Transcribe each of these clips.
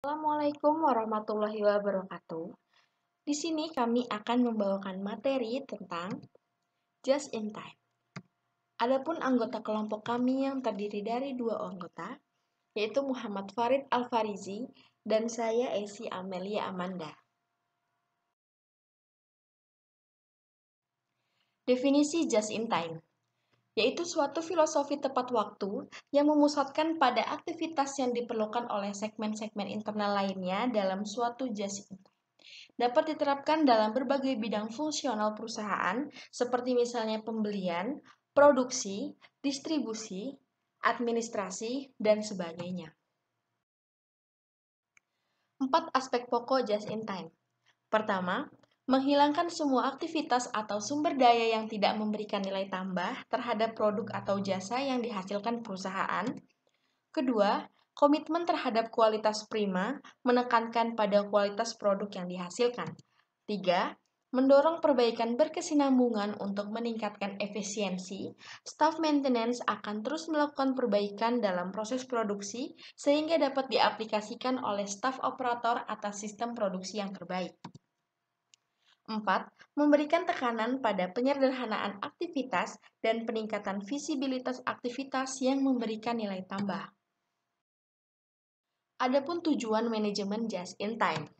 Assalamualaikum warahmatullahi wabarakatuh. Di sini kami akan membawakan materi tentang just in time. Adapun anggota kelompok kami yang terdiri dari dua anggota, yaitu Muhammad Farid Al-Farizi dan saya Esi Amelia Amanda. Definisi just in time yaitu suatu filosofi tepat waktu yang memusatkan pada aktivitas yang diperlukan oleh segmen-segmen internal lainnya dalam suatu just in time. Dapat diterapkan dalam berbagai bidang fungsional perusahaan, seperti misalnya pembelian, produksi, distribusi, administrasi, dan sebagainya. 4 aspek pokok just in time. Pertama, menghilangkan semua aktivitas atau sumber daya yang tidak memberikan nilai tambah terhadap produk atau jasa yang dihasilkan perusahaan. Kedua, komitmen terhadap kualitas prima, menekankan pada kualitas produk yang dihasilkan. 3. Mendorong perbaikan berkesinambungan untuk meningkatkan efisiensi. Staff maintenance akan terus melakukan perbaikan dalam proses produksi sehingga dapat diaplikasikan oleh staf operator atas sistem produksi yang terbaik. 4. Memberikan tekanan pada penyederhanaan aktivitas dan peningkatan visibilitas aktivitas yang memberikan nilai tambah. Adapun tujuan manajemen just in time.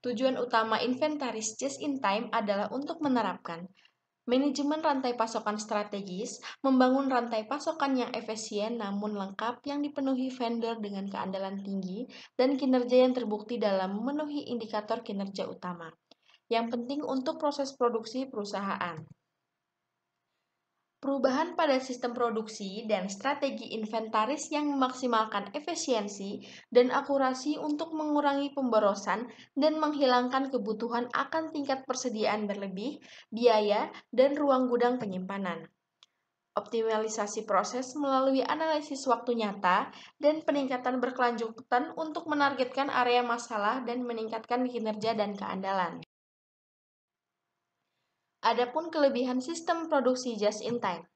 Tujuan utama inventaris just in time adalah untuk menerapkan manajemen rantai pasokan strategis, membangun rantai pasokan yang efisien namun lengkap yang dipenuhi vendor dengan keandalan tinggi, dan kinerja yang terbukti dalam memenuhi indikator kinerja utama yang penting untuk proses produksi perusahaan. Perubahan pada sistem produksi dan strategi inventaris yang memaksimalkan efisiensi dan akurasi untuk mengurangi pemborosan dan menghilangkan kebutuhan akan tingkat persediaan berlebih, biaya, dan ruang gudang penyimpanan. Optimalisasi proses melalui analisis waktu nyata dan peningkatan berkelanjutan untuk menargetkan area masalah dan meningkatkan kinerja dan keandalan. Adapun kelebihan sistem produksi just in time,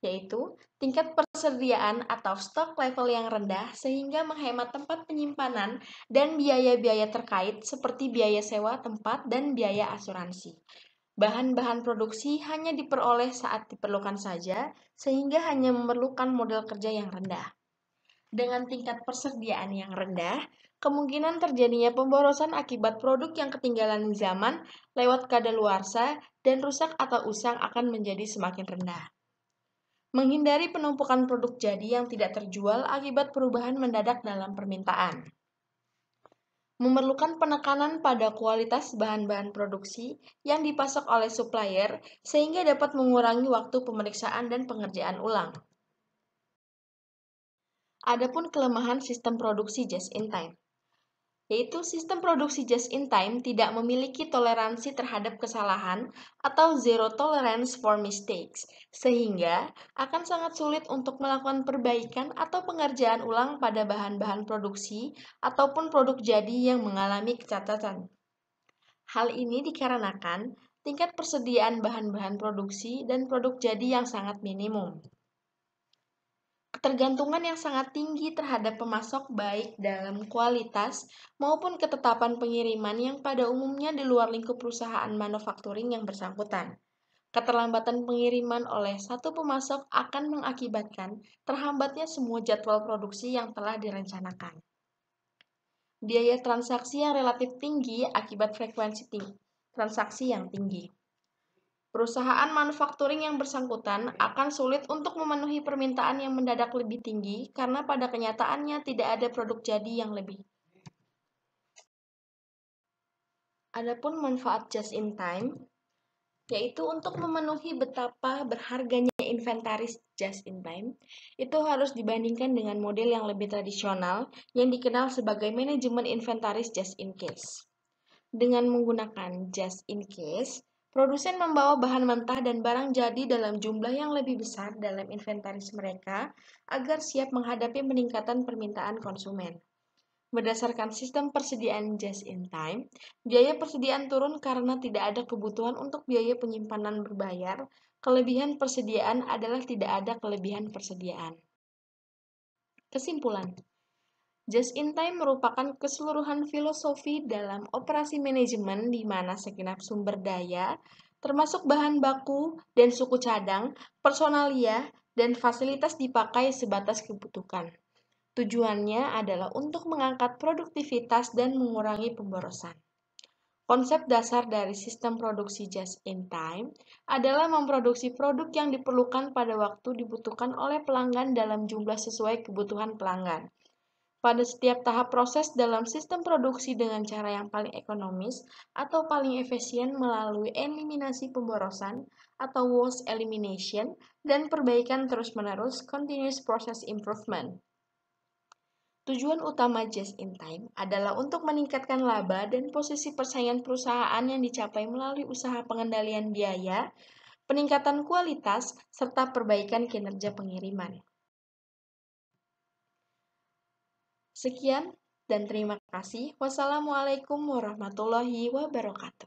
yaitu tingkat persediaan atau stok level yang rendah sehingga menghemat tempat penyimpanan dan biaya-biaya terkait seperti biaya sewa tempat dan biaya asuransi. Bahan-bahan produksi hanya diperoleh saat diperlukan saja sehingga hanya memerlukan modal kerja yang rendah. Dengan tingkat persediaan yang rendah, kemungkinan terjadinya pemborosan akibat produk yang ketinggalan zaman lewat kadaluarsa dan rusak atau usang akan menjadi semakin rendah. Menghindari penumpukan produk jadi yang tidak terjual akibat perubahan mendadak dalam permintaan. Memerlukan penekanan pada kualitas bahan-bahan produksi yang dipasok oleh supplier sehingga dapat mengurangi waktu pemeriksaan dan pengerjaan ulang. Adapun kelemahan sistem produksi just in time, yaitu sistem produksi just in time tidak memiliki toleransi terhadap kesalahan atau zero tolerance for mistakes, sehingga akan sangat sulit untuk melakukan perbaikan atau pengerjaan ulang pada bahan-bahan produksi ataupun produk jadi yang mengalami kecacatan. Hal ini dikarenakan tingkat persediaan bahan-bahan produksi dan produk jadi yang sangat minimum. Ketergantungan yang sangat tinggi terhadap pemasok baik dalam kualitas maupun ketetapan pengiriman yang pada umumnya di luar lingkup perusahaan manufakturing yang bersangkutan. Keterlambatan pengiriman oleh satu pemasok akan mengakibatkan terhambatnya semua jadwal produksi yang telah direncanakan. Biaya transaksi yang relatif tinggi akibat frekuensi transaksi yang tinggi. Perusahaan manufakturing yang bersangkutan akan sulit untuk memenuhi permintaan yang mendadak lebih tinggi karena pada kenyataannya tidak ada produk jadi yang lebih. Adapun manfaat just in time, yaitu untuk memenuhi betapa berharganya inventaris just in time, itu harus dibandingkan dengan model yang lebih tradisional yang dikenal sebagai manajemen inventaris just in case. Dengan menggunakan just in case, produsen membawa bahan mentah dan barang jadi dalam jumlah yang lebih besar dalam inventaris mereka agar siap menghadapi peningkatan permintaan konsumen. Berdasarkan sistem persediaan just in time, biaya persediaan turun karena tidak ada kebutuhan untuk biaya penyimpanan berbayar. Kelebihan persediaan adalah tidak ada kelebihan persediaan. Kesimpulan, Just in time merupakan keseluruhan filosofi dalam operasi manajemen di mana segenap sumber daya, termasuk bahan baku dan suku cadang, personalia, dan fasilitas dipakai sebatas kebutuhan. Tujuannya adalah untuk mengangkat produktivitas dan mengurangi pemborosan. Konsep dasar dari sistem produksi just in time adalah memproduksi produk yang diperlukan pada waktu dibutuhkan oleh pelanggan dalam jumlah sesuai kebutuhan pelanggan. Pada setiap tahap proses dalam sistem produksi dengan cara yang paling ekonomis atau paling efisien melalui eliminasi pemborosan atau waste elimination dan perbaikan terus-menerus continuous process improvement. Tujuan utama just in time adalah untuk meningkatkan laba dan posisi persaingan perusahaan yang dicapai melalui usaha pengendalian biaya, peningkatan kualitas, serta perbaikan kinerja pengiriman. Sekian dan terima kasih. Wassalamualaikum warahmatullahi wabarakatuh.